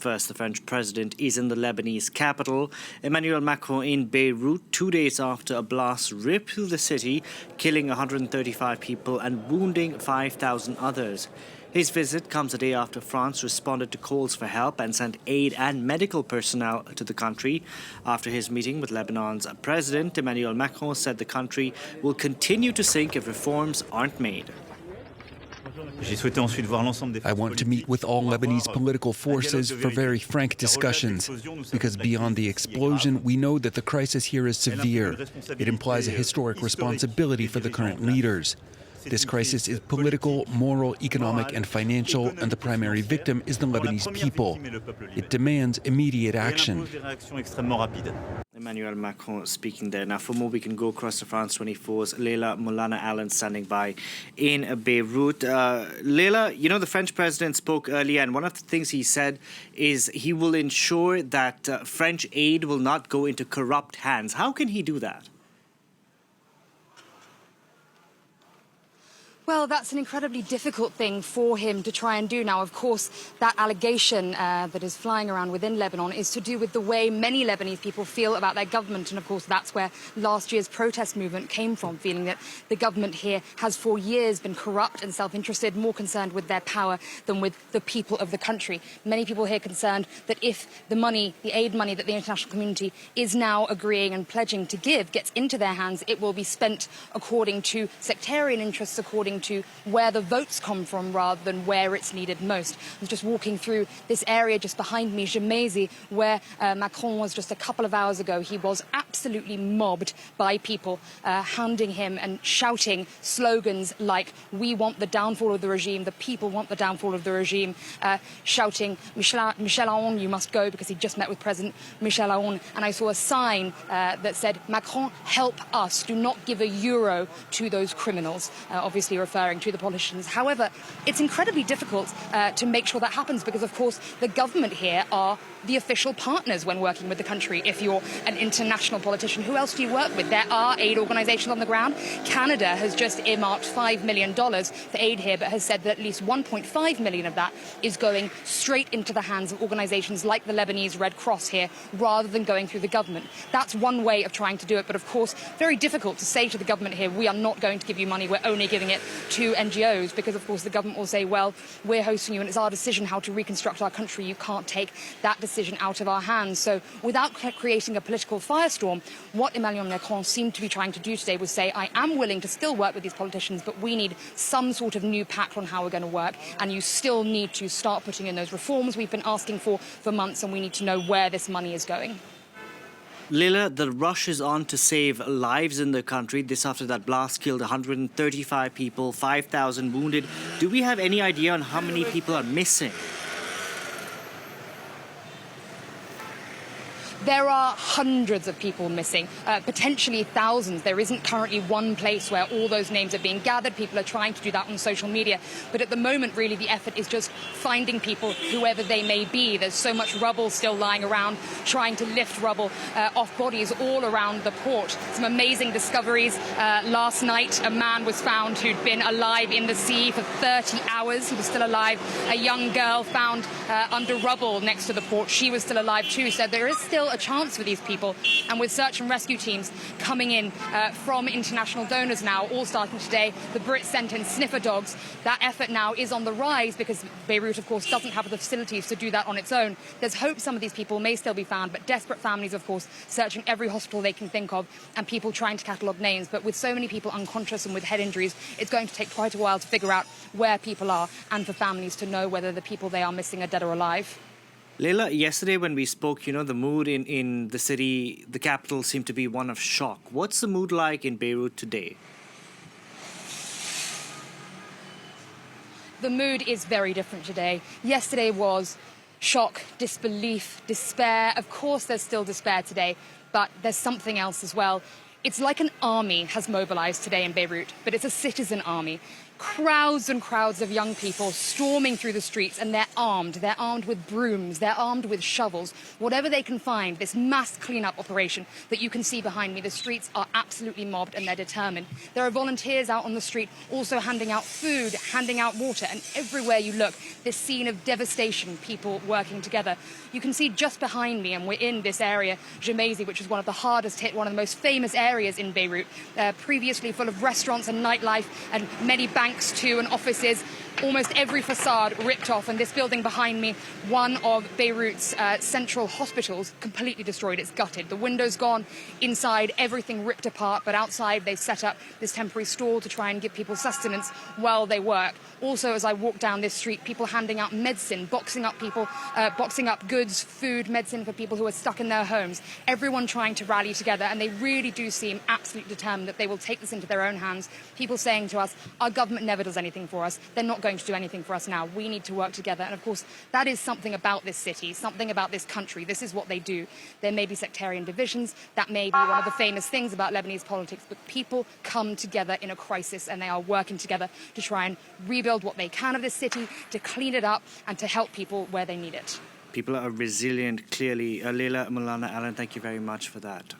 first, the French president is in the Lebanese capital. Emmanuel Macron in Beirut 2 days after a blast ripped through the city, killing 135 people and wounding 5,000 others. His visit comes a day after France responded to calls for help and sent aid and medical personnel to the country. After his meeting with Lebanon's president, Emmanuel Macron said the country will continue to sink if reforms aren't made. I want to meet with all Lebanese political forces for very frank discussions, because beyond the explosion, we know that the crisis here is severe. It implies a historic responsibility for the current leaders. This crisis is political, moral, economic, and financial, and the primary victim is the Lebanese people. It demands immediate action. Emmanuel Macron speaking there. Now, for more, we can go across to France 24's Leila Molana-Allen standing by in Beirut. Leila, you know, the French president spoke earlier, and one of the things he said is he will ensure that French aid will not go into corrupt hands. How can he do that? Well, that's an incredibly difficult thing for him to try and do now. Of course, that allegation that is flying around within Lebanon is to do with the way many Lebanese people feel about their government. And of course, that's where last year's protest movement came from, feeling that the government here has for years been corrupt and self-interested, more concerned with their power than with the people of the country. Many people here concerned that if the money, the aid money that the international community is now agreeing and pledging to give gets into their hands, it will be spent according to sectarian interests, according to where the votes come from rather than where it's needed most. I was just walking through this area just behind me, Gemesi, where Macron was just a couple of hours ago. He was absolutely mobbed by people handing him and shouting slogans like, "We want the downfall of the regime, the people want the downfall of the regime," shouting, Michel Aoun, you must go," because he just met with President Michel Aoun. And I saw a sign that said, "Macron, help us. Do not give a euro to those criminals," obviously referring to the politicians. However, it's incredibly difficult to make sure that happens because, of course, the government here are the official partners when working with the country. If you're an international politician, who else do you work with? There are aid organisations on the ground. Canada has just earmarked $5 million for aid here, but has said that at least 1.5 million of that is going straight into the hands of organisations like the Lebanese Red Cross here, rather than going through the government. That's one way of trying to do it, but of course, very difficult to say to the government here, we are not going to give you money, we're only giving it to NGOs, because of course the government will say, well, we're hosting you and it's our decision how to reconstruct our country. You can't take that decision out of our hands. So without creating a political firestorm, what Emmanuel Macron seemed to be trying to do today was say, I am willing to still work with these politicians, but we need some sort of new pact on how we're going to work, and you still need to start putting in those reforms we've been asking for months, and we need to know where this money is going. Leila, the rush is on to save lives in the country. This after that blast killed 135 people, 5,000 wounded. Do we have any idea on how many people are missing? There are hundreds of people missing, potentially thousands. There isn't currently one place where all those names are being gathered. People are trying to do that on social media. But at the moment, really, the effort is just finding people, whoever they may be. There's so much rubble still lying around, trying to lift rubble off bodies all around the port. Some amazing discoveries. Last night, a man was found who'd been alive in the sea for 30 hours. He was still alive. A young girl found under rubble next to the port. She was still alive too. So there is still a chance for these people, and with search and rescue teams coming in from international donors now, all starting today. The Brits sent in sniffer dogs. That effort now is on the rise because Beirut, of course, doesn't have the facilities to do that on its own. There's hope some of these people may still be found, but desperate families, of course, searching every hospital they can think of, and people trying to catalogue names. But with so many people unconscious and with head injuries, it's going to take quite a while to figure out where people are, and for families to know whether the people they are missing are dead or alive. Leila, yesterday when we spoke, you know, the mood in the city, the capital, seemed to be one of shock. What's the mood like in Beirut today? The mood is very different today. Yesterday was shock, disbelief, despair. Of course, there's still despair today, but there's something else as well. It's like an army has mobilized today in Beirut, but it's a citizen army. crowds and crowds of young people storming through the streets, and they're armed. They're armed with brooms. They're armed with shovels. Whatever they can find, this mass cleanup operation that you can see behind me, the streets are absolutely mobbed and they're determined. There are volunteers out on the street also handing out food, handing out water, and everywhere you look, this scene of devastation, people working together. You can see just behind me, and we're in this area, Gemmayzeh, which is one of the hardest hit, one of the most famous areas in Beirut, previously full of restaurants and nightlife and many banks too and offices. Almost every facade ripped off, and this building behind me, one of Beirut's central hospitals, completely destroyed. It's gutted. The windows gone, inside everything ripped apart, but outside they set up this temporary stall to try and give people sustenance while they work. Also, as I walk down this street, people handing out medicine, boxing up goods, food, medicine for people who are stuck in their homes. Everyone trying to rally together, and they really do seem absolutely determined that they will take this into their own hands. People saying to us, our government never does anything for us. They're not going to do anything for us now. We need to work together. And of course, that is something about this city, something about this country. This is what they do. There may be sectarian divisions. That may be one of the famous things about Lebanese politics. But people come together in a crisis, and they are working together to try and rebuild what they can of this city, to clean it up, and to help people where they need it. People are resilient, clearly. Leila Molana-Allen, thank you very much for that.